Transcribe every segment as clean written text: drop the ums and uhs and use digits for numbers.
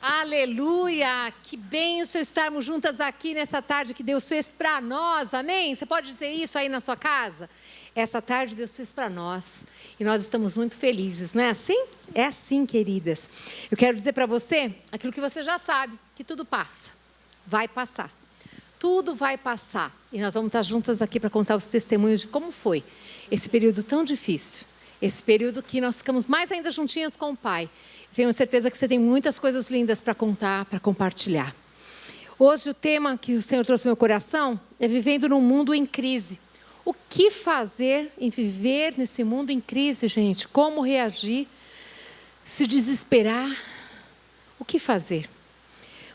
Aleluia! Que bênção estarmos juntas aqui nessa tarde que Deus fez para nós, amém? Você pode dizer isso aí na sua casa? Essa tarde Deus fez para nós e nós estamos muito felizes, não é assim? É assim, queridas. Eu quero dizer para você aquilo que você já sabe, que tudo passa, vai passar. Tudo vai passar e nós vamos estar juntas aqui para contar os testemunhos de como foi esse período tão difícil, esse período que nós ficamos mais ainda juntinhas com o Pai. Tenho certeza que você tem muitas coisas lindas para contar, para compartilhar. Hoje o tema que o Senhor trouxe no meu coração é vivendo num mundo em crise. O que fazer em viver nesse mundo em crise, gente? Como reagir? Se desesperar? O que fazer?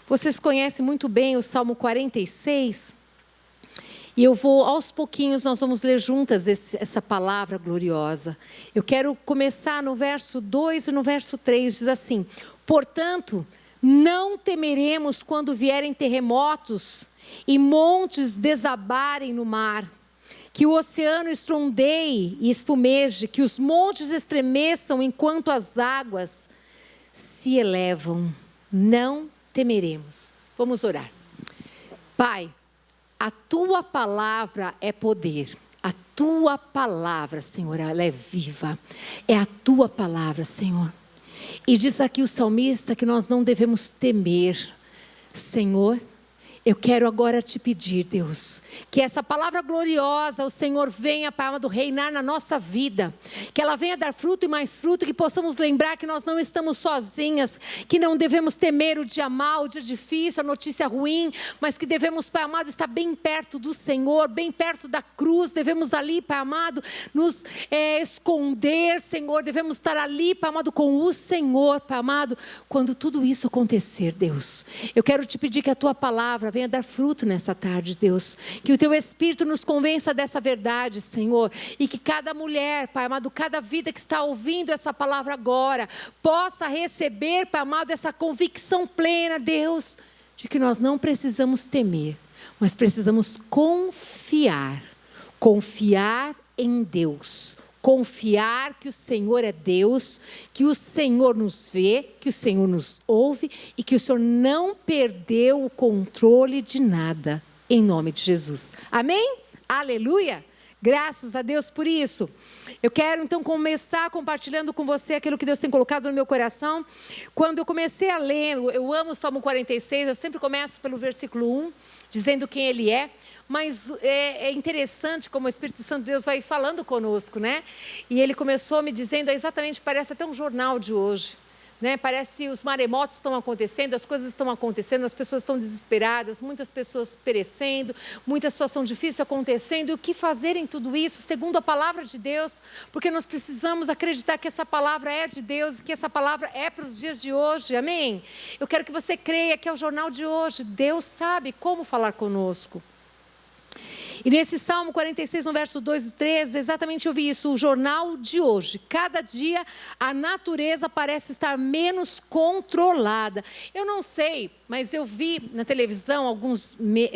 Vocês conhecem muito bem o Salmo 46? E eu vou, aos pouquinhos, nós vamos ler juntas essa palavra gloriosa. Eu quero começar no verso 2 e no verso 3, diz assim: portanto, não temeremos quando vierem terremotos e montes desabarem no mar, que o oceano estrondeie e espumeje, que os montes estremeçam enquanto as águas se elevam. Não temeremos. Vamos orar. Pai, a tua palavra é poder. A tua palavra, Senhor, ela é viva. É a tua palavra, Senhor. E diz aqui o salmista que nós não devemos temer. Senhor, eu quero agora te pedir, Deus, que essa palavra gloriosa, o Senhor venha, Pai amado, reinar na nossa vida. Que ela venha dar fruto e mais fruto, que possamos lembrar que nós não estamos sozinhas, que não devemos temer o dia mau, o dia difícil, a notícia ruim, mas que devemos, Pai amado, estar bem perto do Senhor, bem perto da cruz. Devemos ali, Pai amado, nos esconder, Senhor. Devemos estar ali, Pai amado, com o Senhor, Pai amado, quando tudo isso acontecer, Deus. Eu quero te pedir que a tua palavra venha dar fruto nessa tarde, Deus. Que o teu Espírito nos convença dessa verdade, Senhor. E que cada mulher, Pai amado, cada vida que está ouvindo essa palavra agora, possa receber, Pai amado, essa convicção plena, Deus, de que nós não precisamos temer, mas precisamos confiar. Confiar em Deus. Confiar que o Senhor é Deus, que o Senhor nos vê, que o Senhor nos ouve e que o Senhor não perdeu o controle de nada, em nome de Jesus. Amém? Aleluia! Graças a Deus por isso. Eu quero então começar compartilhando com você aquilo que Deus tem colocado no meu coração. Quando eu comecei a ler, eu amo o Salmo 46, eu sempre começo pelo versículo 1, dizendo quem Ele é. Mas é interessante como o Espírito Santo de Deus vai falando conosco, né? E ele começou me dizendo, exatamente, parece até um jornal de hoje, né? Parece que os maremotos estão acontecendo, as coisas estão acontecendo, as pessoas estão desesperadas, muitas pessoas perecendo, muita situação difícil acontecendo. E o que fazer em tudo isso, segundo a palavra de Deus? Porque nós precisamos acreditar que essa palavra é de Deus e que essa palavra é para os dias de hoje, amém? Eu quero que você creia que é o jornal de hoje. Deus sabe como falar conosco. E nesse Salmo 46, no verso 2 e 3, exatamente eu vi isso, o jornal de hoje. Cada dia a natureza parece estar menos controlada. Eu não sei, mas eu vi na televisão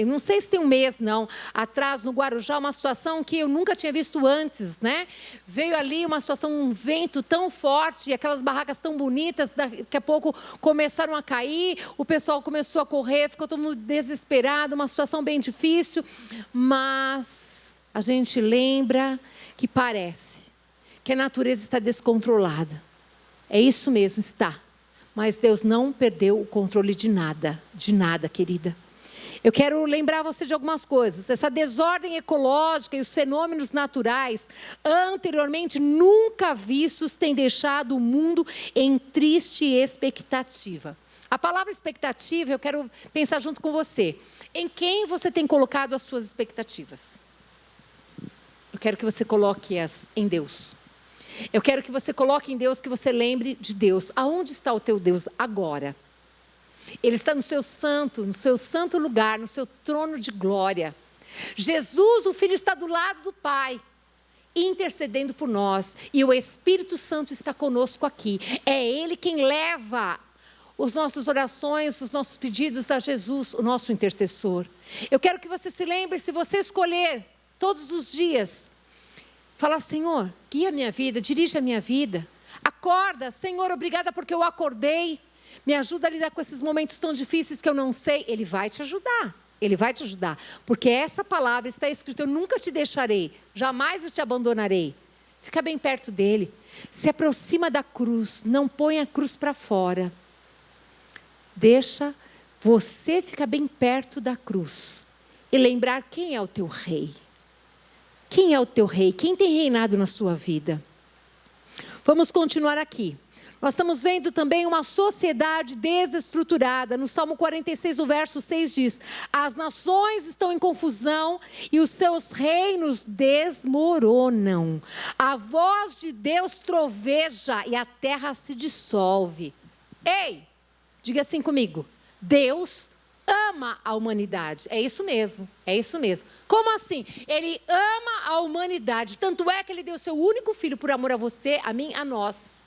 não sei se tem um mês não, atrás no Guarujá, uma situação que eu nunca tinha visto antes, né? Veio ali uma situação, um vento tão forte, e aquelas barracas tão bonitas, daqui a pouco começaram a cair, o pessoal começou a correr, ficou todo mundo desesperado, uma situação bem difícil, mas a gente lembra que parece que a natureza está descontrolada. É isso mesmo, está. Mas Deus não perdeu o controle de nada, querida. Eu quero lembrar você de algumas coisas. Essa desordem ecológica e os fenômenos naturais anteriormente nunca vistos têm deixado o mundo em triste expectativa. A palavra expectativa, eu quero pensar junto com você. Em quem você tem colocado as suas expectativas? Eu quero que você coloque-as em Deus. Eu quero que você coloque em Deus, que você lembre de Deus. Aonde está o teu Deus agora? Ele está no seu santo lugar, no seu trono de glória. Jesus, o Filho, está do lado do Pai, intercedendo por nós. E o Espírito Santo está conosco aqui. É Ele quem leva as nossas orações, os nossos pedidos a Jesus, o nosso intercessor. Eu quero que você se lembre, se você escolher todos os dias, falar: Senhor, guia a minha vida, dirige a minha vida. Acorda, Senhor, obrigada porque eu acordei. Me ajuda a lidar com esses momentos tão difíceis que eu não sei. Ele vai te ajudar. Ele vai te ajudar. Porque essa palavra está escrita: eu nunca te deixarei, jamais eu te abandonarei. Fica bem perto dele. Se aproxima da cruz. Não põe a cruz para fora. Deixa você ficar bem perto da cruz. E lembrar quem é o teu rei. Quem é o teu rei? Quem tem reinado na sua vida? Vamos continuar aqui. Nós estamos vendo também uma sociedade desestruturada. No Salmo 46, o verso 6 diz: as nações estão em confusão e os seus reinos desmoronam. A voz de Deus troveja e a terra se dissolve. Ei, diga assim comigo: Deus ama a humanidade. É isso mesmo, é isso mesmo. Como assim? Ele ama a humanidade. Tanto é que ele deu seu único filho por amor a você, a mim, a nós.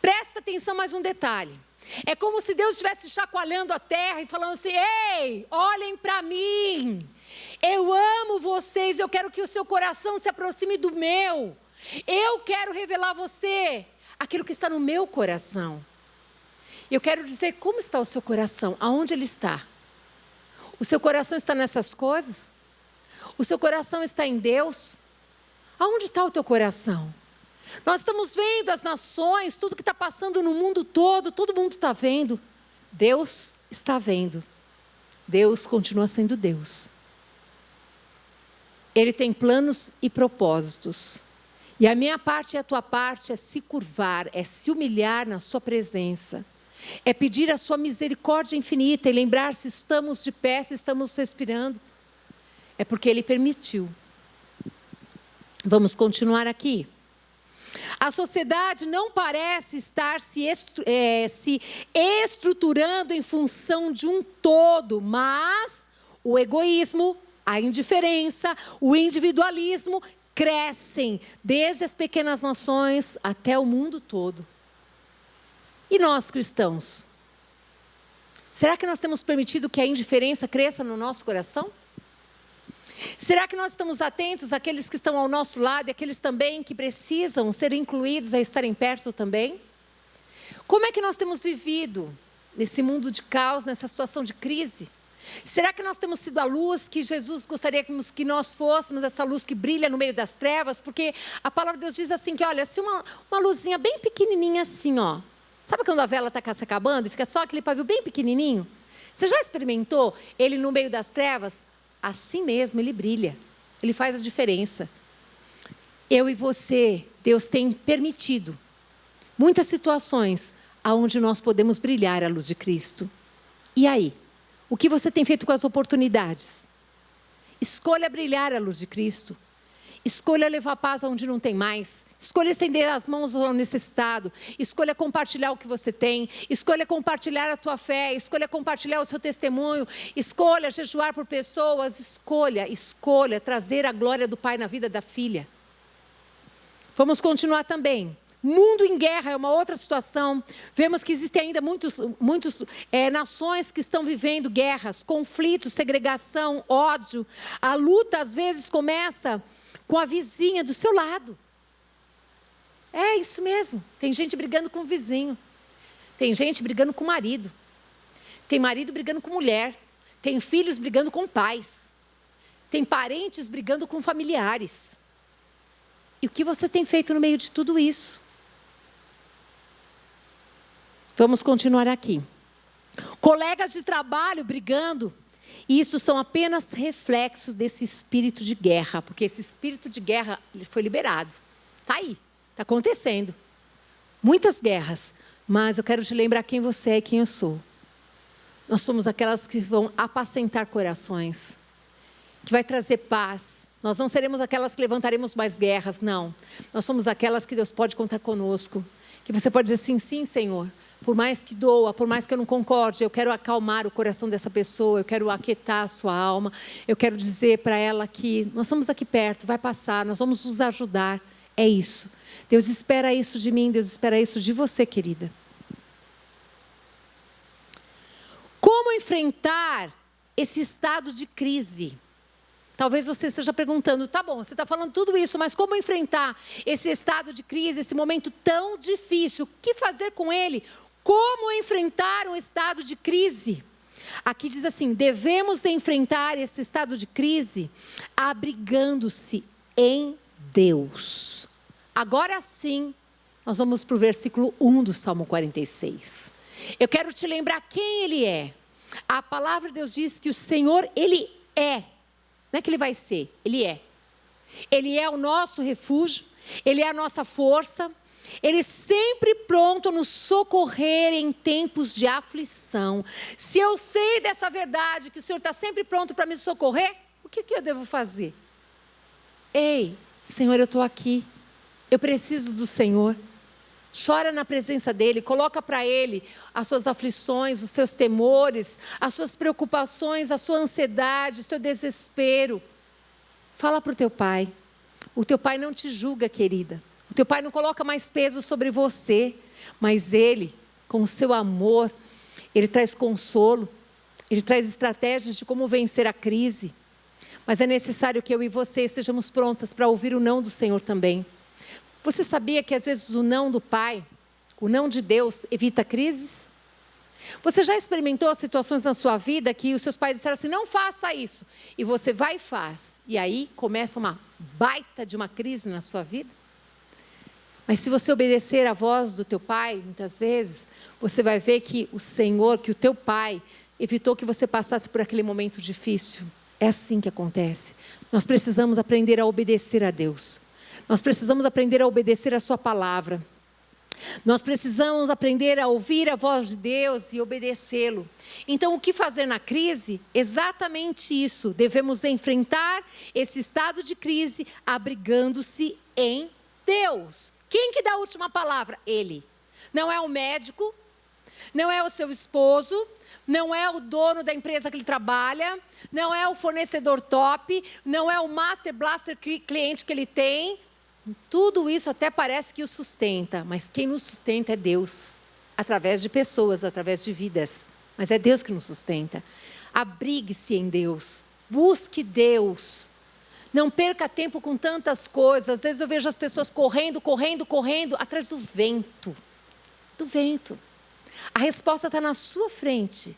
Presta atenção mais um detalhe. É como se Deus estivesse chacoalhando a terra e falando assim: ei, olhem para mim. Eu amo vocês, eu quero que o seu coração se aproxime do meu. Eu quero revelar a você aquilo que está no meu coração. Eu quero dizer, como está o seu coração? Aonde ele está? O seu coração está nessas coisas? O seu coração está em Deus? Aonde está o teu coração? Nós estamos vendo as nações, tudo que está passando no mundo todo mundo está vendo. Deus está vendo. Deus continua sendo Deus. Ele tem planos e propósitos. E a minha parte e a tua parte é se curvar, é se humilhar na sua presença. É pedir a sua misericórdia infinita e lembrar se estamos de pé, se estamos respirando. É porque Ele permitiu. Vamos continuar aqui. A sociedade não parece estar se estruturando em função de um todo, mas o egoísmo, a indiferença, o individualismo crescem desde as pequenas nações até o mundo todo. E nós cristãos? Será que nós temos permitido que a indiferença cresça no nosso coração? Será que nós estamos atentos àqueles que estão ao nosso lado e àqueles também que precisam ser incluídos a estarem perto também? Como é que nós temos vivido nesse mundo de caos, nessa situação de crise? Será que nós temos sido a luz que Jesus gostaria que nós fôssemos, essa luz que brilha no meio das trevas? Porque a palavra de Deus diz assim que, olha, se uma luzinha bem pequenininha assim, ó. Sabe quando a vela está se acabando e fica só aquele pavio bem pequenininho? Você já experimentou ele no meio das trevas? Assim mesmo ele brilha, ele faz a diferença. Eu e você, Deus tem permitido muitas situações onde nós podemos brilhar a luz de Cristo. E aí? O que você tem feito com as oportunidades? Escolha brilhar a luz de Cristo. Escolha levar paz aonde não tem mais. Escolha estender as mãos ao necessitado. Escolha compartilhar o que você tem. Escolha compartilhar a tua fé. Escolha compartilhar o seu testemunho. Escolha jejuar por pessoas. Escolha trazer a glória do Pai na vida da filha. Vamos continuar também. Mundo em guerra é uma outra situação. Vemos que existem ainda muitas nações que estão vivendo guerras, conflitos, segregação, ódio. A luta às vezes começa com a vizinha do seu lado. É isso mesmo. Tem gente brigando com o vizinho. Tem gente brigando com o marido. Tem marido brigando com mulher. Tem filhos brigando com pais. Tem parentes brigando com familiares. E o que você tem feito no meio de tudo isso? Vamos continuar aqui. Colegas de trabalho brigando. E isso são apenas reflexos desse espírito de guerra, porque esse espírito de guerra foi liberado. Está aí, está acontecendo. Muitas guerras, mas eu quero te lembrar quem você é e quem eu sou. Nós somos aquelas que vão apacentar corações, que vai trazer paz. Nós não seremos aquelas que levantaremos mais guerras, não. Nós somos aquelas que Deus pode contar conosco. Que você pode dizer sim, sim, Senhor. Por mais que doa, por mais que eu não concorde, eu quero acalmar o coração dessa pessoa, eu quero aquietar a sua alma. Eu quero dizer para ela que nós estamos aqui perto, vai passar, nós vamos nos ajudar. É isso. Deus espera isso de mim, Deus espera isso de você, querida. Como enfrentar esse estado de crise? Talvez você esteja perguntando, tá bom, você está falando tudo isso, mas como enfrentar esse estado de crise, esse momento tão difícil? O que fazer com ele? Como enfrentar um estado de crise? Aqui diz assim: devemos enfrentar esse estado de crise abrigando-se em Deus. Agora sim, nós vamos para o versículo 1 do Salmo 46. Eu quero te lembrar quem Ele é. A palavra de Deus diz que o Senhor, Ele é. Não é que Ele vai ser, Ele é. Ele é o nosso refúgio, Ele é a nossa força. Ele sempre pronto a nos socorrer em tempos de aflição. Se eu sei dessa verdade, que o Senhor está sempre pronto para me socorrer, o que eu devo fazer? Ei, Senhor, eu estou aqui. Eu preciso do Senhor. Chora na presença dEle, coloca para Ele as suas aflições, os seus temores, as suas preocupações, a sua ansiedade, o seu desespero. Fala para o teu pai. O teu pai não te julga, querida. O teu pai não coloca mais peso sobre você, mas Ele, com o seu amor, Ele traz consolo, Ele traz estratégias de como vencer a crise. Mas é necessário que eu e você estejamos prontas para ouvir o não do Senhor também. Você sabia que às vezes o não do Pai, o não de Deus, evita crises? Você já experimentou situações na sua vida que os seus pais disseram assim: não faça isso, e você vai e faz, e aí começa uma baita de uma crise na sua vida? Mas se você obedecer à voz do teu pai, muitas vezes, você vai ver que o Senhor, que o teu pai, evitou que você passasse por aquele momento difícil. É assim que acontece. Nós precisamos aprender a obedecer a Deus. Nós precisamos aprender a obedecer a sua palavra. Nós precisamos aprender a ouvir a voz de Deus e obedecê-lo. Então, o que fazer na crise? Exatamente isso. Devemos enfrentar esse estado de crise abrigando-se em Deus. Quem que dá a última palavra? Ele. Não é o médico, não é o seu esposo, não é o dono da empresa que ele trabalha, não é o fornecedor top, não é o Master Blaster cliente que ele tem. Tudo isso até parece que o sustenta, mas quem nos sustenta é Deus, através de pessoas, através de vidas. Mas é Deus que nos sustenta. Abrigue-se em Deus, busque Deus. Não perca tempo com tantas coisas. Às vezes eu vejo as pessoas correndo atrás do vento. Do vento. A resposta está na sua frente.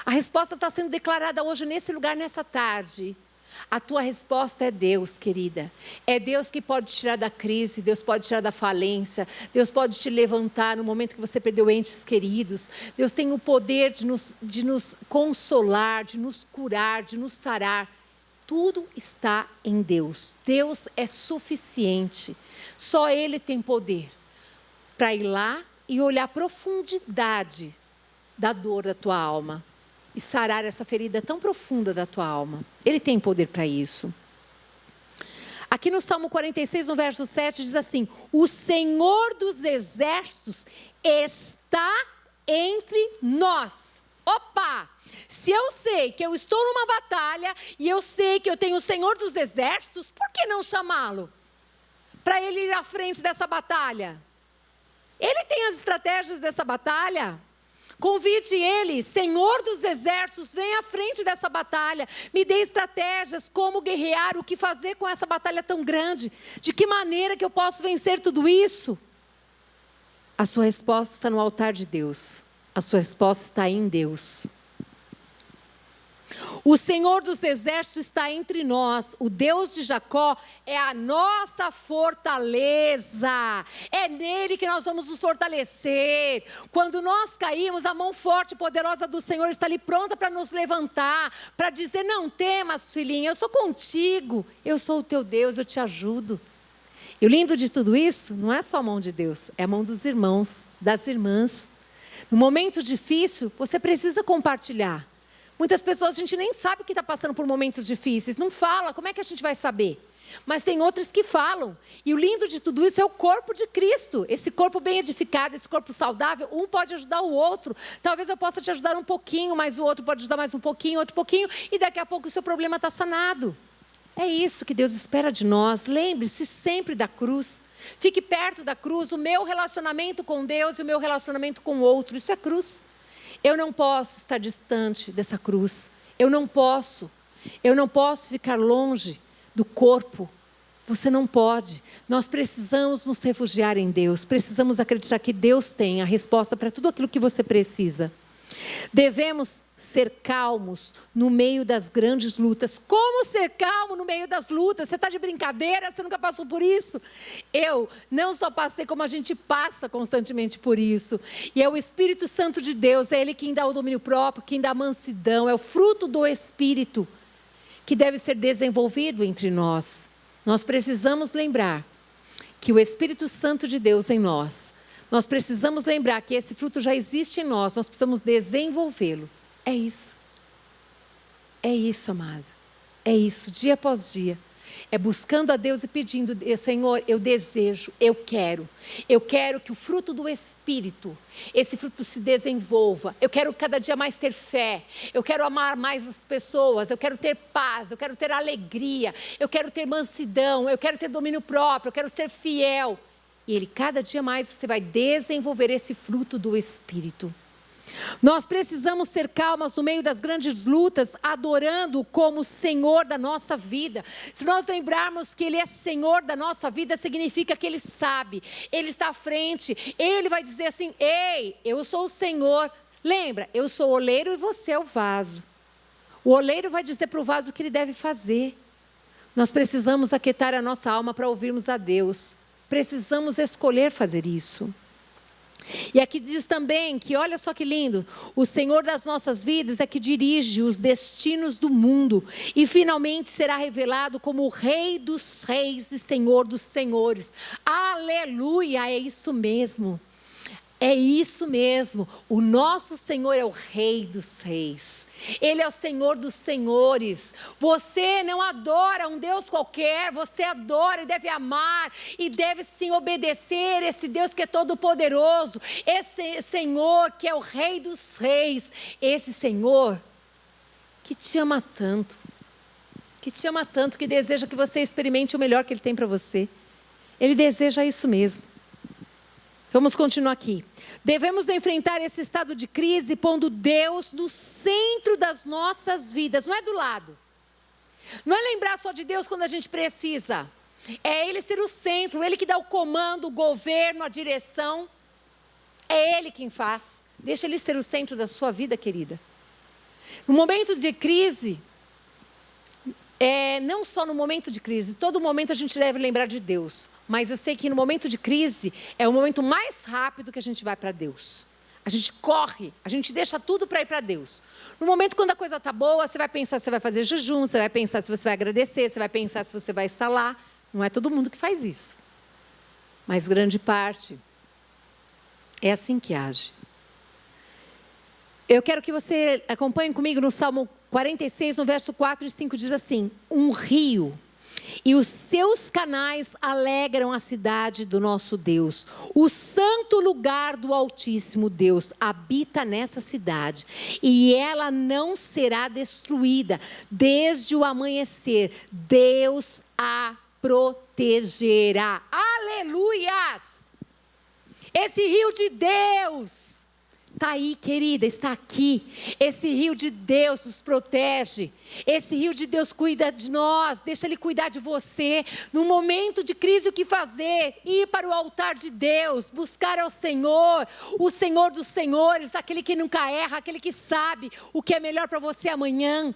A resposta está sendo declarada hoje nesse lugar, nessa tarde. A tua resposta é Deus, querida. É Deus que pode tirar da crise, Deus pode tirar da falência, Deus pode te levantar no momento que você perdeu entes queridos. Deus tem o poder de nos consolar, de nos curar, de nos sarar. Tudo está em Deus. Deus é suficiente. Só Ele tem poder para ir lá e olhar a profundidade da dor da tua alma e sarar essa ferida tão profunda da tua alma. Ele tem poder para isso. Aqui no Salmo 46, no verso 7, diz assim: o Senhor dos exércitos está entre nós. Opa! Se eu sei que eu estou numa batalha e eu sei que eu tenho o Senhor dos exércitos, por que não chamá-lo? Para Ele ir à frente dessa batalha. Ele tem as estratégias dessa batalha. Convide Ele, Senhor dos exércitos, vem à frente dessa batalha. Me dê estratégias, como guerrear, o que fazer com essa batalha tão grande. De que maneira que eu posso vencer tudo isso? A sua resposta está no altar de Deus. A sua resposta está em Deus. O Senhor dos exércitos está entre nós. O Deus de Jacó é a nossa fortaleza. É nele que nós vamos nos fortalecer. Quando nós caímos, a mão forte e poderosa do Senhor está ali pronta para nos levantar, para dizer: não temas, filhinha, eu sou contigo. Eu sou o teu Deus, eu te ajudo. E o lindo de tudo isso não é só a mão de Deus, é a mão dos irmãos, das irmãs. No momento difícil, você precisa compartilhar. Muitas pessoas, a gente nem sabe que está passando por momentos difíceis. Não fala, como é que a gente vai saber? Mas tem outras que falam. E o lindo de tudo isso é o corpo de Cristo. Esse corpo bem edificado, esse corpo saudável, um pode ajudar o outro. Talvez eu possa te ajudar um pouquinho, mas o outro pode ajudar mais um pouquinho, outro pouquinho. E daqui a pouco o seu problema está sanado. É isso que Deus espera de nós. Lembre-se sempre da cruz. Fique perto da cruz. O meu relacionamento com Deus e o meu relacionamento com o outro. Isso é cruz. Eu não posso estar distante dessa cruz. Eu não posso ficar longe do corpo Você não pode. Nós precisamos nos refugiar em Deus. Precisamos acreditar que Deus tem a resposta para tudo aquilo que você precisa. Devemos ser calmos no meio das grandes lutas. Como ser calmo no meio das lutas? Você está de brincadeira? Você nunca passou por isso? Eu não só passei, como a gente passa constantemente por isso. E é o Espírito Santo de Deus, é Ele quem dá o domínio próprio, quem dá a mansidão, é o fruto do Espírito que deve ser desenvolvido entre nós. Nós precisamos lembrar que o Espírito Santo de Deus em nós precisamos lembrar que esse fruto já existe em nós precisamos desenvolvê-lo. É isso. É isso, amada. É isso, dia após dia. É buscando a Deus e pedindo, Senhor, eu desejo, eu quero que o fruto do Espírito, esse fruto se desenvolva. Eu quero cada dia mais ter fé, eu quero amar mais as pessoas, eu quero ter paz, eu quero ter alegria, eu quero ter mansidão, eu quero ter domínio próprio, eu quero ser fiel. E cada dia mais você vai desenvolver esse fruto do Espírito. Nós precisamos ser calmas no meio das grandes lutas, adorando como Senhor da nossa vida. Se nós lembrarmos que Ele é Senhor da nossa vida, significa que Ele sabe, Ele está à frente, Ele vai dizer assim, ei, eu sou o Senhor. Lembra, eu sou o oleiro e você é o vaso. O oleiro vai dizer para o vaso o que ele deve fazer. Nós precisamos aquietar a nossa alma para ouvirmos a Deus. Precisamos escolher fazer isso. E aqui diz também que, olha só que lindo, o Senhor das nossas vidas é que dirige os destinos do mundo e finalmente será revelado como o Rei dos Reis e Senhor dos Senhores. Aleluia, é isso mesmo. É isso mesmo, o nosso Senhor é o Rei dos Reis, Ele é o Senhor dos Senhores. Você não adora um Deus qualquer, você adora e deve amar e deve sim obedecer esse Deus que é todo poderoso, esse Senhor que é o Rei dos Reis, esse Senhor que te ama tanto, que deseja que você experimente o melhor que Ele tem para você. Ele deseja isso mesmo. Vamos continuar aqui. Devemos enfrentar esse estado de crise pondo Deus no centro das nossas vidas. Não é do lado. Não é lembrar só de Deus quando a gente precisa. É Ele ser o centro, Ele que dá o comando, o governo, a direção. É Ele quem faz. Deixa Ele ser o centro da sua vida, querida. No momento de crise, não só no momento de crise, todo momento a gente deve lembrar de Deus. Mas eu sei que no momento de crise é o momento mais rápido que a gente vai para Deus. A gente corre, a gente deixa tudo para ir para Deus. No momento quando a coisa está boa, você vai pensar se você vai fazer jejum, você vai pensar se você vai agradecer, você vai pensar se você vai estar lá. Não é todo mundo que faz isso. Mas grande parte é assim que age. Eu quero que você acompanhe comigo no Salmo 46, no verso 4 e 5, diz assim: um rio e os seus canais alegram a cidade do nosso Deus. O santo lugar do Altíssimo Deus habita nessa cidade e ela não será destruída. Desde o amanhecer, Deus a protegerá. Aleluias! Esse rio de Deus está aí, querida, está aqui. Esse rio de Deus nos protege. Esse rio de Deus cuida de nós, deixa Ele cuidar de você. No momento de crise, o que fazer? Ir para o altar de Deus, buscar ao Senhor, o Senhor dos Senhores, aquele que nunca erra, aquele que sabe o que é melhor para você amanhã.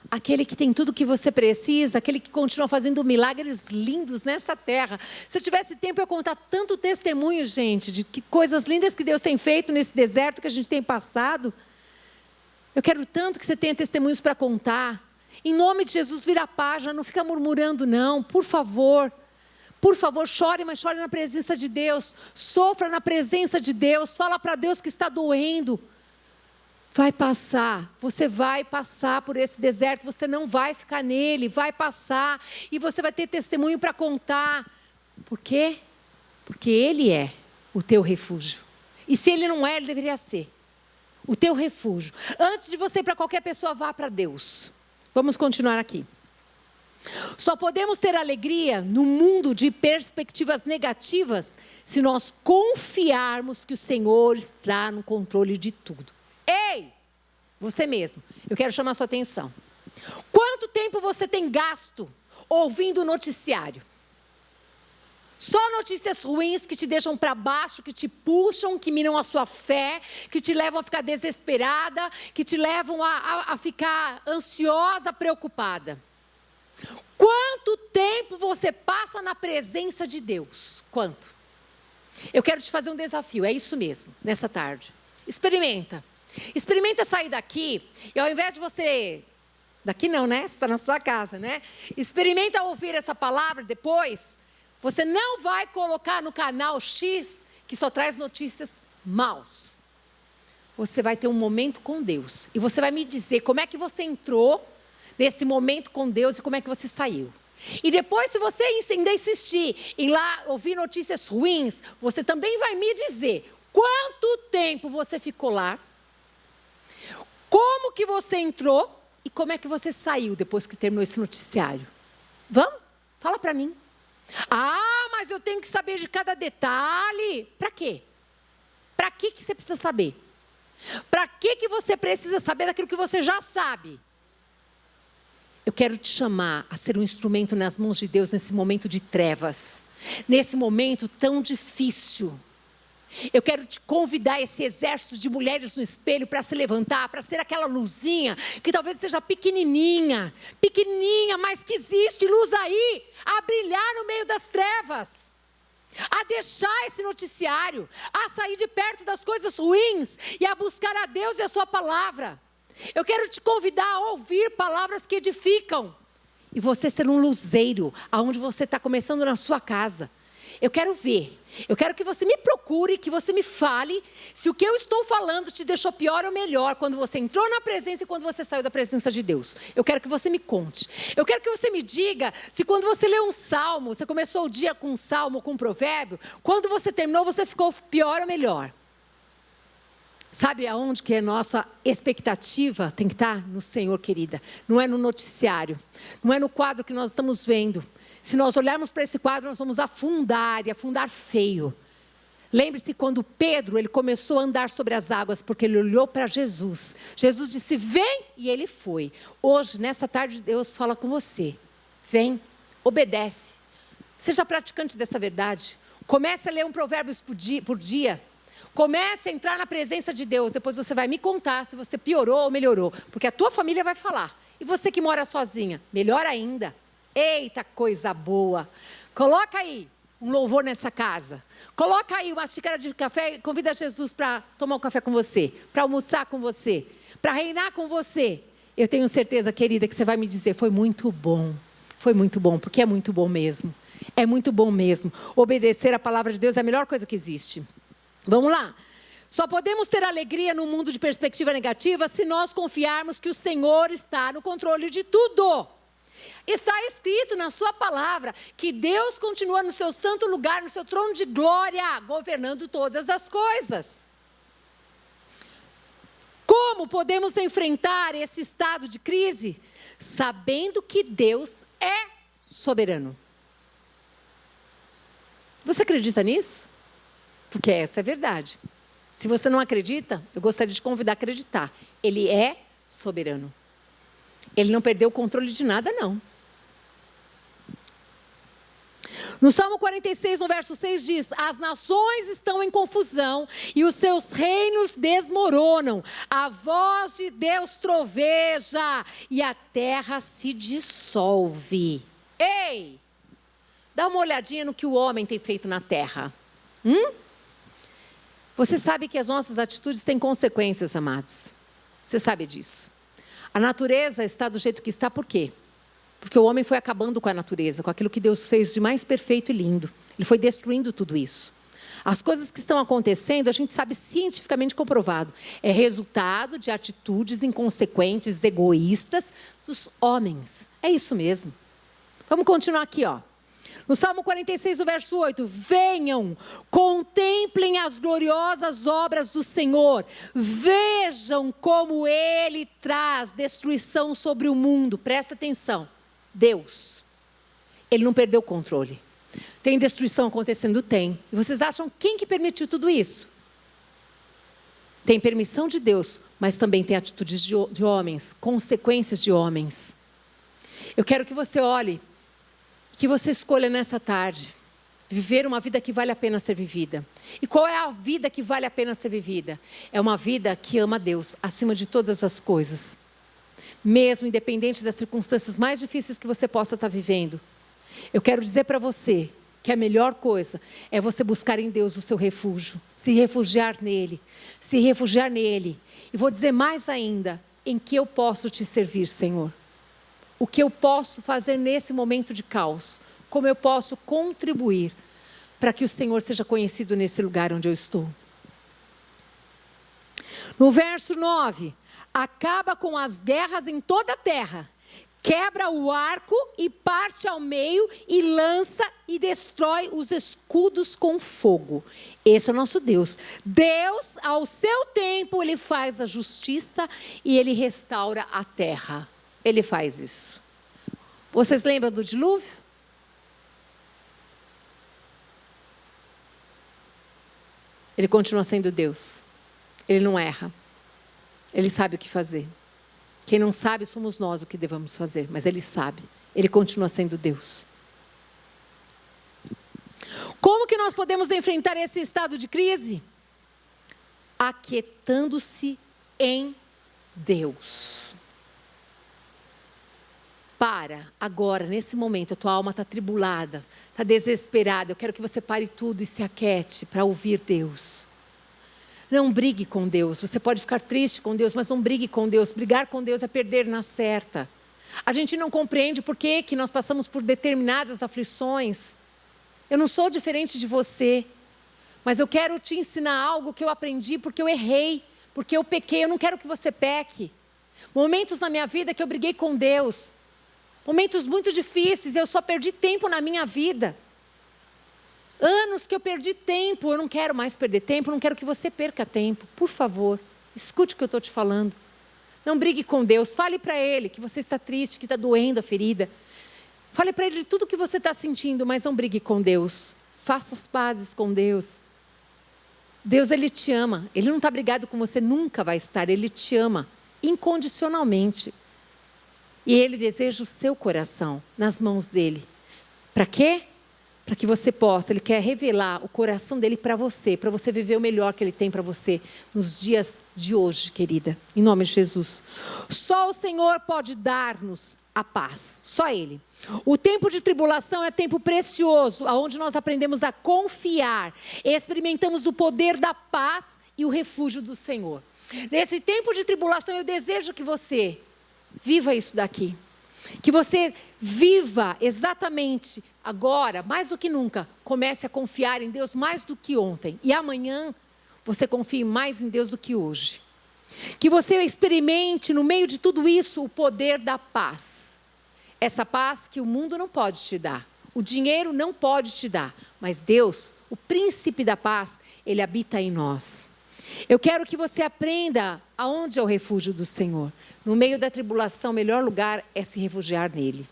Aquele que tem tudo o que você precisa, aquele que continua fazendo milagres lindos nessa terra. Se eu tivesse tempo, eu ia contar tanto testemunho, gente, de que coisas lindas que Deus tem feito nesse deserto que a gente tem passado. Eu quero tanto que você tenha testemunhos para contar. Em nome de Jesus, vira a página, não fica murmurando não, por favor. Por favor, chore, mas chore na presença de Deus. Sofra na presença de Deus, fala para Deus que está doendo. Vai passar, você vai passar por esse deserto, você não vai ficar nele, vai passar e você vai ter testemunho para contar. Por quê? Porque Ele é o teu refúgio. E se Ele não é, Ele deveria ser o teu refúgio. Antes de você ir para qualquer pessoa, vá para Deus. Vamos continuar aqui. Só podemos ter alegria no mundo de perspectivas negativas se nós confiarmos que o Senhor está no controle de tudo. Ei, você mesmo, eu quero chamar sua atenção. Quanto tempo você tem gasto ouvindo o noticiário? Só notícias ruins que te deixam para baixo, que te puxam, que minam a sua fé, que te levam a ficar desesperada, que te levam a ficar ansiosa, preocupada. Quanto tempo você passa na presença de Deus? Quanto? Eu quero te fazer um desafio, é isso mesmo, nessa tarde. Experimenta. Experimenta sair daqui e ao invés de você... Daqui não, né? Você está na sua casa, né? Experimenta ouvir essa palavra depois. Você não vai colocar no canal X, que só traz notícias maus. Você vai ter um momento com Deus. E você vai me dizer como é que você entrou nesse momento com Deus e como é que você saiu. E depois, se você ainda insistir em lá ouvir notícias ruins, você também vai me dizer quanto tempo você ficou lá, como que você entrou e como é que você saiu depois que terminou esse noticiário. Vamos? Fala para mim. Ah, mas eu tenho que saber de cada detalhe. Para quê? Para que você precisa saber? Para que você precisa saber daquilo que você já sabe? Eu quero te chamar a ser um instrumento nas mãos de Deus nesse momento de trevas. Nesse momento tão difícil. Eu quero te convidar esse exército de mulheres no espelho para se levantar, para ser aquela luzinha que talvez seja pequenininha, mas que existe luz aí, a brilhar no meio das trevas, a deixar esse noticiário, a sair de perto das coisas ruins e a buscar a Deus e a sua palavra. Eu quero te convidar a ouvir palavras que edificam e você ser um luzeiro aonde você está começando na sua casa. Eu quero ver, eu quero que você me procure, que você me fale se o que eu estou falando te deixou pior ou melhor quando você entrou na presença e quando você saiu da presença de Deus. Eu quero que você me conte. Eu quero que você me diga se quando você leu um salmo, você começou o dia com um salmo, com um provérbio, quando você terminou você ficou pior ou melhor. Sabe aonde que a nossa expectativa tem que estar? No Senhor, querida. Não é no noticiário, não é no quadro que nós estamos vendo. Se nós olharmos para esse quadro, nós vamos afundar, e afundar feio. Lembre-se quando Pedro, ele começou a andar sobre as águas, porque ele olhou para Jesus. Jesus disse, vem, e ele foi. Hoje, nessa tarde, Deus fala com você. Vem, obedece. Seja praticante dessa verdade. Comece a ler um provérbio por dia. Comece a entrar na presença de Deus. Depois você vai me contar se você piorou ou melhorou. Porque a tua família vai falar. E você que mora sozinha, melhor ainda. Eita, coisa boa. Coloca aí um louvor nessa casa. Coloca aí uma xícara de café e convida Jesus para tomar um café com você, para almoçar com você, para reinar com você. Eu tenho certeza, querida, que você vai me dizer, foi muito bom, porque é muito bom mesmo. É muito bom mesmo. Obedecer a palavra de Deus é a melhor coisa que existe. Vamos lá. Só podemos ter alegria no mundo de perspectiva negativa se nós confiarmos que o Senhor está no controle de tudo. Está escrito na sua palavra que Deus continua no seu santo lugar, no seu trono de glória, governando todas as coisas. Como podemos enfrentar esse estado de crise? Sabendo que Deus é soberano. Você acredita nisso? Porque essa é a verdade. Se você não acredita, eu gostaria de te convidar a acreditar. Ele é soberano. Ele não perdeu o controle de nada, não. No Salmo 46, no verso 6 diz, as nações estão em confusão e os seus reinos desmoronam. A voz de Deus troveja e a terra se dissolve. Ei, dá uma olhadinha no que o homem tem feito na terra. Você sabe que as nossas atitudes têm consequências, amados. Você sabe disso. A natureza está do jeito que está, por quê? Porque o homem foi acabando com a natureza, com aquilo que Deus fez de mais perfeito e lindo. Ele foi destruindo tudo isso. As coisas que estão acontecendo, a gente sabe cientificamente comprovado. É resultado de atitudes inconsequentes, egoístas dos homens. É isso mesmo. Vamos continuar aqui, ó. No Salmo 46, no verso 8, venham, contemplem as gloriosas obras do Senhor, vejam como Ele traz destruição sobre o mundo. Presta atenção, Deus, Ele não perdeu o controle. Tem destruição acontecendo? Tem. E vocês acham quem que permitiu tudo isso? Tem permissão de Deus, mas também tem atitudes de homens, consequências de homens. Eu quero que você olhe, que você escolha nessa tarde viver uma vida que vale a pena ser vivida. E qual é a vida que vale a pena ser vivida? É uma vida que ama Deus acima de todas as coisas. Mesmo independente das circunstâncias mais difíceis que você possa estar vivendo. Eu quero dizer para você que a melhor coisa é você buscar em Deus o seu refúgio. Se refugiar nele. Se refugiar nele. E vou dizer mais ainda, em que eu posso te servir, Senhor? O que eu posso fazer nesse momento de caos? Como eu posso contribuir para que o Senhor seja conhecido nesse lugar onde eu estou? No verso 9, acaba com as guerras em toda a terra, quebra o arco e parte ao meio e lança e destrói os escudos com fogo. Esse é o nosso Deus. Deus, ao seu tempo, Ele faz a justiça e Ele restaura a terra. Ele faz isso. Vocês lembram do dilúvio? Ele continua sendo Deus. Ele não erra. Ele sabe o que fazer. Quem não sabe somos nós o que devemos fazer, mas Ele sabe. Ele continua sendo Deus. Como que nós podemos enfrentar esse estado de crise? Aquietando-se em Deus. Para, agora, nesse momento, a tua alma está tribulada, está desesperada. Eu quero que você pare tudo e se aquiete para ouvir Deus. Não brigue com Deus. Você pode ficar triste com Deus, mas não brigue com Deus. Brigar com Deus é perder na certa. A gente não compreende por que nós passamos por determinadas aflições. Eu não sou diferente de você, mas eu quero te ensinar algo que eu aprendi porque eu errei, porque eu pequei. Eu não quero que você peque. Momentos na minha vida que eu briguei com Deus, momentos muito difíceis, eu só perdi tempo na minha vida. Anos que eu perdi tempo, eu não quero mais perder tempo, eu não quero que você perca tempo. Por favor, escute o que eu estou te falando. Não brigue com Deus, fale para Ele que você está triste, que está doendo a ferida. Fale para Ele de tudo que você está sentindo, mas não brigue com Deus. Faça as pazes com Deus. Deus, Ele te ama. Ele não está brigado com você, nunca vai estar. Ele te ama incondicionalmente. E Ele deseja o seu coração nas mãos dEle. Para quê? Para que você possa, Ele quer revelar o coração dEle para você viver o melhor que Ele tem para você nos dias de hoje, querida. Em nome de Jesus. Só o Senhor pode dar-nos a paz. Só Ele. O tempo de tribulação é tempo precioso, onde nós aprendemos a confiar. Experimentamos o poder da paz e o refúgio do Senhor. Nesse tempo de tribulação, eu desejo que você viva isso daqui. Que você viva exatamente agora, mais do que nunca, comece a confiar em Deus mais do que ontem. E amanhã, você confie mais em Deus do que hoje. Que você experimente, no meio de tudo isso, o poder da paz. Essa paz que o mundo não pode te dar. O dinheiro não pode te dar. Mas Deus, o príncipe da paz, Ele habita em nós. Eu quero que você aprenda aonde é o refúgio do Senhor. No meio da tribulação, o melhor lugar é se refugiar nele.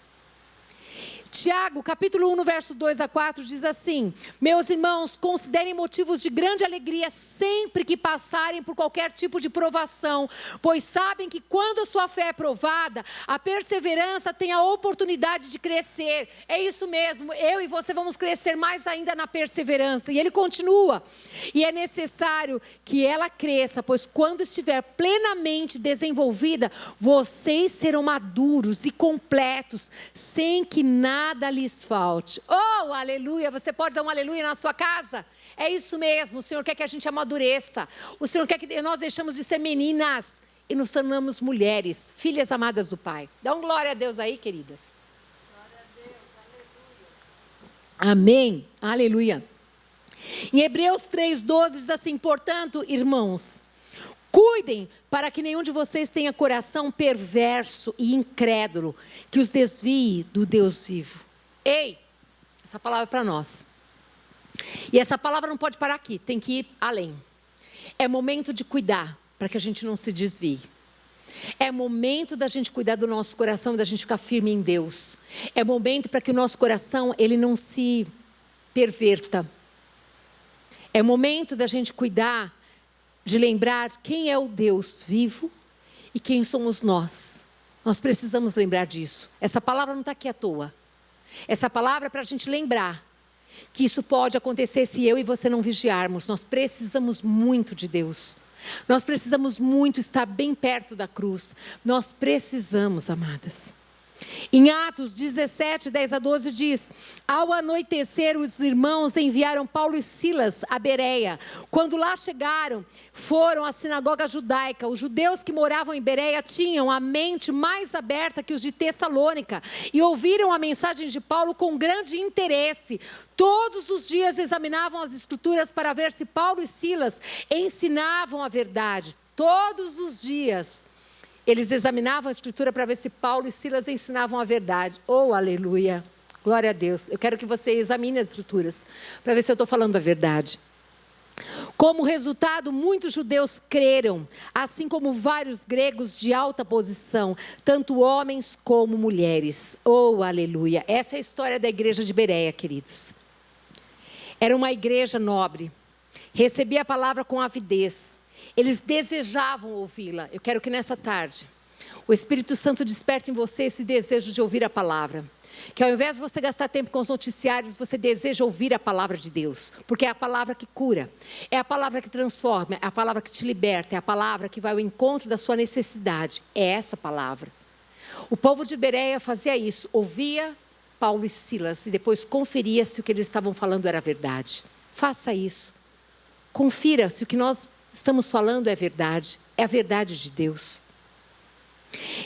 Tiago, capítulo 1, no verso 2 a 4, diz assim: meus irmãos, considerem motivos de grande alegria sempre que passarem por qualquer tipo de provação, pois sabem que quando a sua fé é provada, a perseverança tem a oportunidade de crescer. É isso mesmo, eu e você vamos crescer mais ainda na perseverança. E ele continua: e é necessário que ela cresça, pois quando estiver plenamente desenvolvida, vocês serão maduros e completos, sem que nada lhes falte. Oh, aleluia! Você pode dar um aleluia na sua casa? É isso mesmo, o Senhor quer que a gente amadureça. O Senhor quer que nós deixamos de ser meninas e nos tornamos mulheres, filhas amadas do Pai. Dá um glória a Deus aí, queridas. Glória a Deus, aleluia. Amém, aleluia. Em Hebreus 3:12 diz assim: portanto, irmãos, cuidem para que nenhum de vocês tenha coração perverso e incrédulo, que os desvie do Deus vivo. Ei, essa palavra é para nós. E essa palavra não pode parar aqui, tem que ir além. É momento de cuidar para que a gente não se desvie. É momento da gente cuidar do nosso coração, da gente ficar firme em Deus. É momento para que o nosso coração ele não se perverta. É momento da gente cuidar, de lembrar quem é o Deus vivo e quem somos nós. Nós precisamos lembrar disso. Essa palavra não está aqui à toa. Essa palavra é para a gente lembrar que isso pode acontecer se eu e você não vigiarmos. Nós precisamos muito de Deus. Nós precisamos muito estar bem perto da cruz. Nós precisamos, amadas. Em Atos 17, 10 a 12 diz: ao anoitecer, os irmãos enviaram Paulo e Silas a Bereia. Quando lá chegaram, foram à sinagoga judaica. Os judeus que moravam em Bereia tinham a mente mais aberta que os de Tessalônica e ouviram a mensagem de Paulo com grande interesse. Todos os dias examinavam as escrituras para ver se Paulo e Silas ensinavam a verdade. Todos os dias eles examinavam a escritura para ver se Paulo e Silas ensinavam a verdade. Oh, aleluia! Glória a Deus. Eu quero que você examine as escrituras para ver se eu estou falando a verdade. Como resultado, muitos judeus creram, assim como vários gregos de alta posição, tanto homens como mulheres. Oh, aleluia! Essa é a história da igreja de Bereia, queridos. Era uma igreja nobre, recebia a palavra com avidez. Eles desejavam ouvi-la. Eu quero que nessa tarde o Espírito Santo desperte em você esse desejo de ouvir a palavra. Que ao invés de você gastar tempo com os noticiários, você deseja ouvir a palavra de Deus. Porque é a palavra que cura, é a palavra que transforma, é a palavra que te liberta, é a palavra que vai ao encontro da sua necessidade. É essa palavra. O povo de Bereia fazia isso, ouvia Paulo e Silas e depois conferia se o que eles estavam falando era verdade. Faça isso. Confira se o que nós estamos falando é verdade, é a verdade de Deus.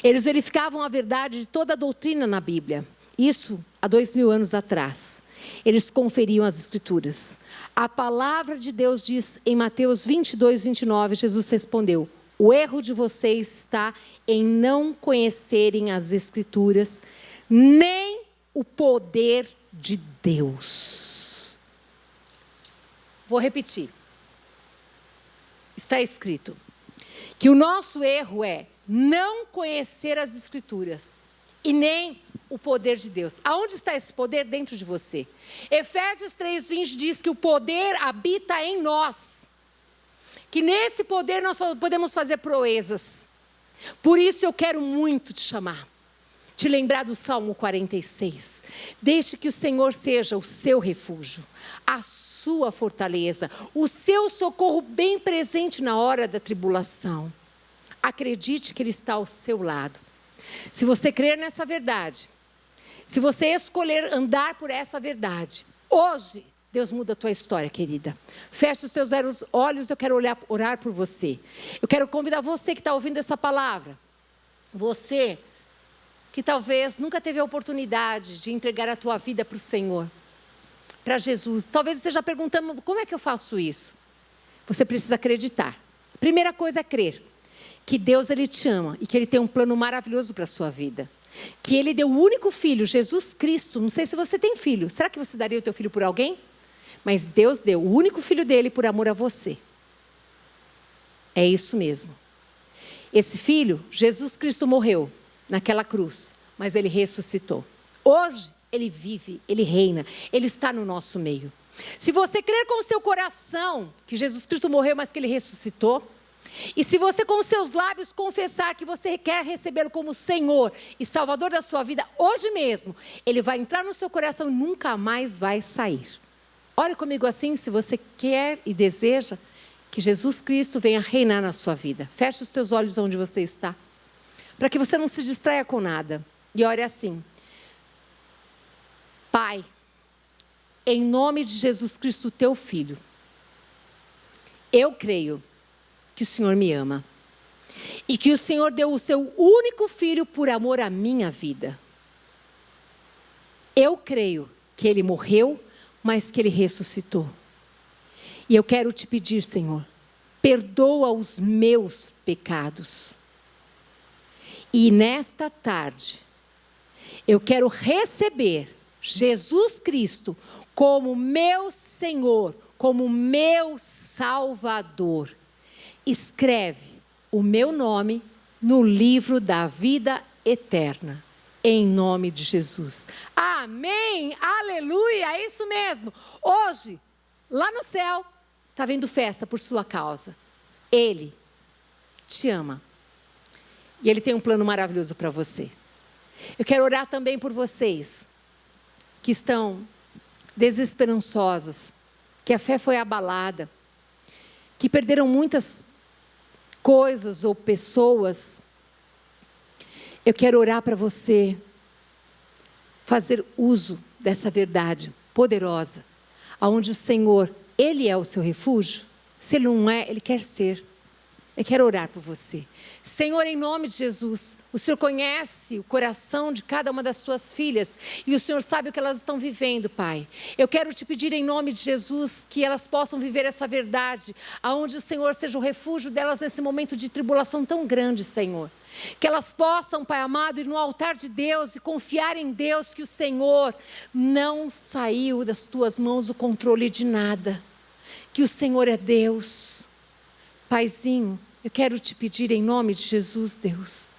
Eles verificavam a verdade de toda a doutrina na Bíblia. Isso há 2000 anos atrás. Eles conferiam as escrituras. A palavra de Deus diz em Mateus 22, 29, Jesus respondeu: o erro de vocês está em não conhecerem as escrituras, nem o poder de Deus. Vou repetir. Está escrito que o nosso erro é não conhecer as escrituras e nem o poder de Deus. Aonde está esse poder? Dentro de você. Efésios 3:20 diz que o poder habita em nós. Que nesse poder nós só podemos fazer proezas. Por isso eu quero muito te chamar. Te lembrar do Salmo 46. Deixe que o Senhor seja o seu refúgio, a sua fortaleza, o seu socorro bem presente na hora da tribulação. Acredite que Ele está ao seu lado. Se você crer nessa verdade, se você escolher andar por essa verdade, hoje Deus muda a tua história, querida. Feche os teus olhos, eu quero orar por você. Eu quero convidar você que está ouvindo essa palavra. Você que talvez nunca teve a oportunidade de entregar a tua vida para o Senhor, para Jesus. Talvez você esteja perguntando, como é que eu faço isso? Você precisa acreditar. A primeira coisa é crer que Deus, Ele te ama e que Ele tem um plano maravilhoso para a sua vida. Que Ele deu o único filho, Jesus Cristo. Não sei se você tem filho. Será que você daria o teu filho por alguém? Mas Deus deu o único filho dele por amor a você. É isso mesmo. Esse filho, Jesus Cristo, morreu naquela cruz, mas Ele ressuscitou. Hoje, Ele vive, Ele reina, Ele está no nosso meio. Se você crer com o seu coração que Jesus Cristo morreu, mas que Ele ressuscitou, e se você com os seus lábios confessar que você quer recebê-lo como Senhor e Salvador da sua vida, hoje mesmo, Ele vai entrar no seu coração e nunca mais vai sair. Ore comigo assim, se você quer e deseja que Jesus Cristo venha reinar na sua vida. Feche os teus olhos onde você está, para que você não se distraia com nada. E ore assim: Pai, em nome de Jesus Cristo, teu Filho, eu creio que o Senhor me ama e que o Senhor deu o seu único Filho por amor à minha vida. Eu creio que Ele morreu, mas que Ele ressuscitou. E eu quero te pedir, Senhor, perdoa os meus pecados. E nesta tarde, eu quero receber Jesus Cristo como meu Senhor, como meu Salvador. Escreve o meu nome no livro da vida eterna, em nome de Jesus. Amém, aleluia, é isso mesmo. Hoje, lá no céu, está havendo festa por sua causa. Ele te ama. E Ele tem um plano maravilhoso para você. Eu quero orar também por vocês que estão desesperançosas, que a fé foi abalada, que perderam muitas coisas ou pessoas, eu quero orar para você fazer uso dessa verdade poderosa, aonde o Senhor, Ele é o seu refúgio. Se Ele não é, Ele quer ser. Eu quero orar por você. Senhor, em nome de Jesus, o Senhor conhece o coração de cada uma das suas filhas e o Senhor sabe o que elas estão vivendo, Pai. Eu quero te pedir em nome de Jesus que elas possam viver essa verdade, aonde o Senhor seja o refúgio delas nesse momento de tribulação tão grande, Senhor. Que elas possam, Pai amado, ir no altar de Deus e confiar em Deus que o Senhor não saiu das tuas mãos o controle de nada. Que o Senhor é Deus. Paizinho, eu quero te pedir em nome de Jesus, Deus.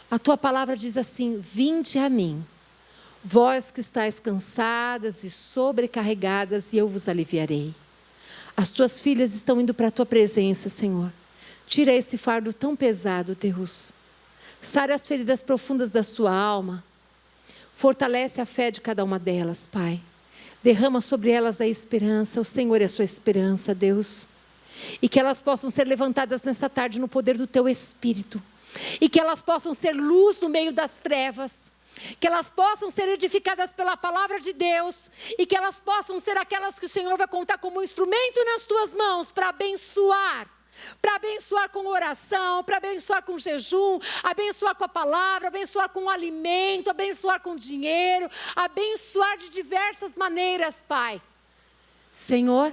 A tua palavra diz assim: vinde a mim, vós que estáis cansadas e sobrecarregadas, e eu vos aliviarei. As tuas filhas estão indo para a tua presença, Senhor. Tira esse fardo tão pesado, Deus. Sara as feridas profundas da sua alma. Fortalece a fé de cada uma delas, Pai. Derrama sobre elas a esperança. O Senhor é a sua esperança, Deus. E que elas possam ser levantadas nessa tarde no poder do teu Espírito. E que elas possam ser luz no meio das trevas. Que elas possam ser edificadas pela palavra de Deus. E que elas possam ser aquelas que o Senhor vai contar como um instrumento nas tuas mãos para abençoar. Para abençoar com oração, para abençoar com jejum, abençoar com a palavra, abençoar com o alimento, abençoar com dinheiro, abençoar de diversas maneiras, Pai. Senhor,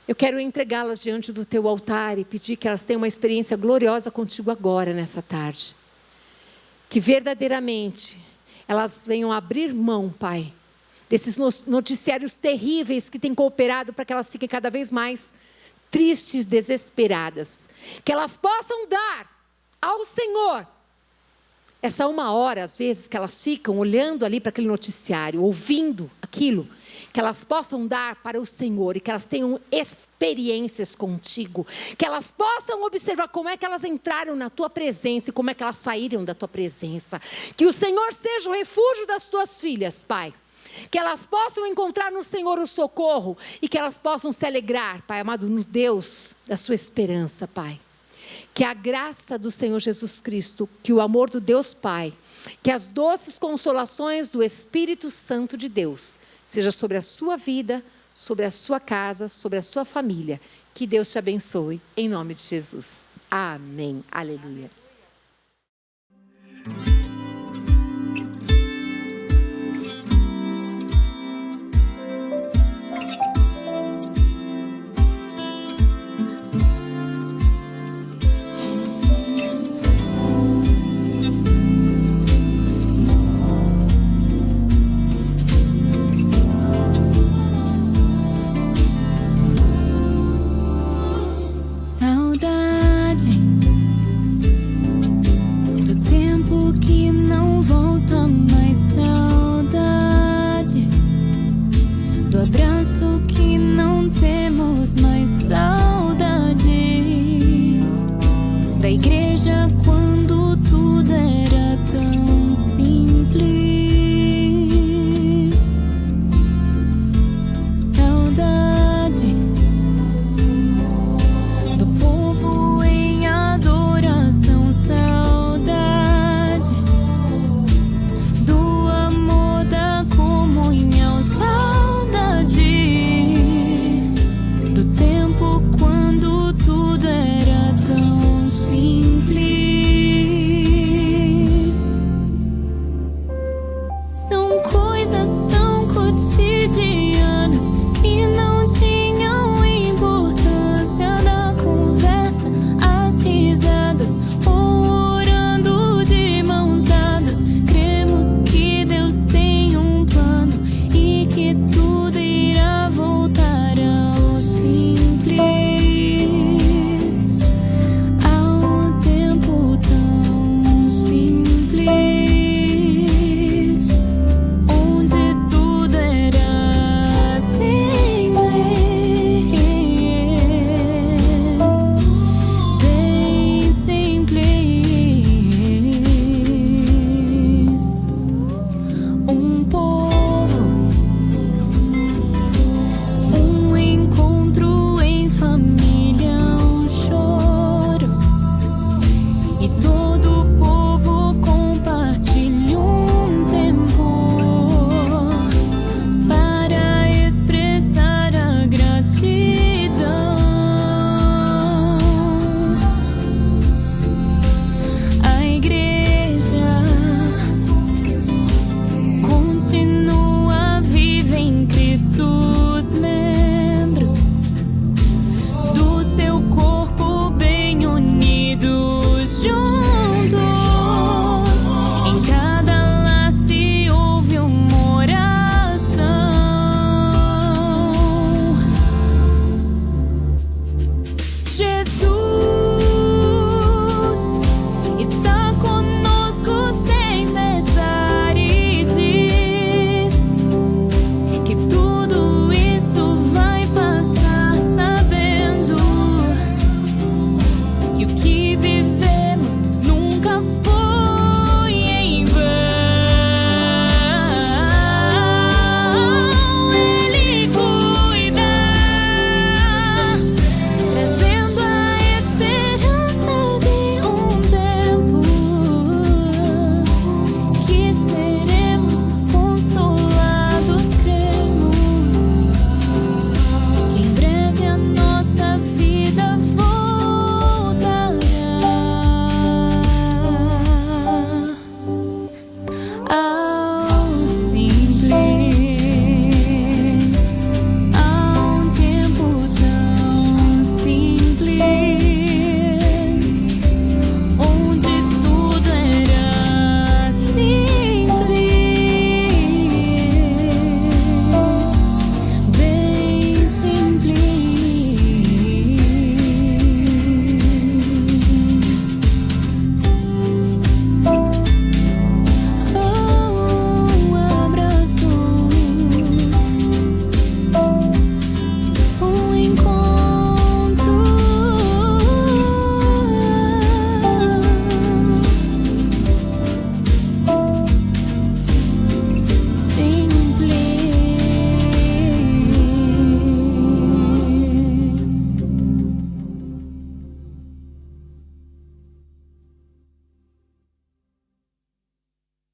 eu quero entregá-las diante do teu altar e pedir que elas tenham uma experiência gloriosa contigo agora, nessa tarde. Que verdadeiramente elas venham abrir mão, Pai, desses noticiários terríveis que têm cooperado para que elas fiquem cada vez mais tristes, desesperadas. Que elas possam dar ao Senhor essa 1 hora, às vezes, que elas ficam olhando ali para aquele noticiário, ouvindo aquilo, que elas possam dar para o Senhor e que elas tenham experiências contigo, que elas possam observar como é que elas entraram na tua presença e como é que elas saíram da tua presença. Que o Senhor seja o refúgio das tuas filhas, Pai. Que elas possam encontrar no Senhor o socorro e que elas possam se alegrar, Pai amado, no Deus da sua esperança, Pai. Que a graça do Senhor Jesus Cristo, que o amor do Deus Pai, que as doces consolações do Espírito Santo de Deus, seja sobre a sua vida, sobre a sua casa, sobre a sua família. Que Deus te abençoe, em nome de Jesus. Amém. Aleluia.